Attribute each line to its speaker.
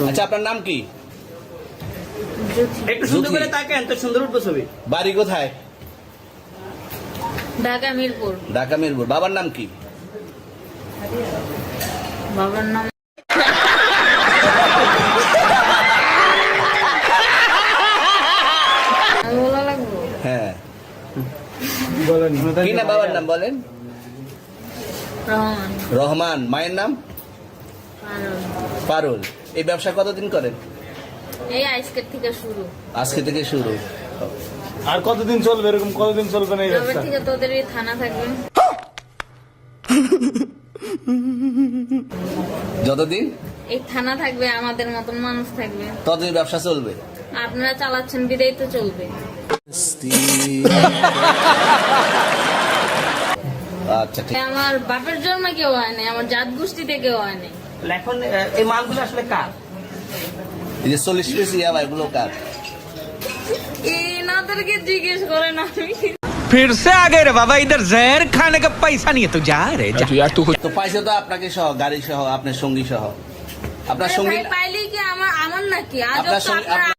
Speaker 1: আচ্ছা, আপনার নাম কি?
Speaker 2: একটু সুন্দর করে তাকান তো, সুন্দর উঠবো ছবি।
Speaker 1: বাড়ি কোথায়?
Speaker 3: ঢাকা মিরপুর।
Speaker 1: ঢাকা মিরপুর। বাবার নাম কি?
Speaker 3: বাবার নাম বলা লাগবো?
Speaker 1: হ্যাঁ,
Speaker 2: বলেন
Speaker 1: কি না বাবার নাম বলেন?
Speaker 3: রহমান।
Speaker 1: রহমান। মায়ের নাম?
Speaker 3: পারুল।
Speaker 1: পারুল। এই ব্যবসা কতদিন করেন?
Speaker 3: এই আজকের থেকে শুরু।
Speaker 1: আজকে থেকে শুরু।
Speaker 2: আর কতদিন চলবে, এরকম কতদিন চলবে না এই
Speaker 3: যবে
Speaker 2: ব্যবসা?
Speaker 3: থেকে তোদের এই থানা থাকবে,
Speaker 1: যতদিন
Speaker 3: এই থানা থাকবে, আমাদের মতন মানুষ থাকবে,
Speaker 1: ততদিন ব্যবসা চলবে।
Speaker 3: আপনারা চালাচ্ছেন বিদায় তো চলবে।
Speaker 1: আচ্ছা, ঠিক।
Speaker 3: আমার বাপের জন্ম কেউ হয় নাই, আমার জাত গোষ্ঠীতে কেউ হয় নাই।
Speaker 2: এখন এই মালগুলো আসলে কার?
Speaker 1: এই যে 40 পিস ইয়াবা, এগুলো কার?
Speaker 3: এনাদেরকে জিজ্ঞেস করেন। আমি
Speaker 4: फिर से आ गए रे बाबा, इधर जहर खाने का पैसा नहीं है तो जा रे जा।
Speaker 1: তো পাইছে তো আপনাকে সহ, গাড়ি সহ, আপনার সঙ্গী সহ। আপনার
Speaker 3: আরে
Speaker 1: সঙ্গী
Speaker 3: ভাই, পাইলেই কি আমার নাকি? আজব
Speaker 1: আপনার
Speaker 3: তো
Speaker 1: সঙ্গী
Speaker 3: আপনারা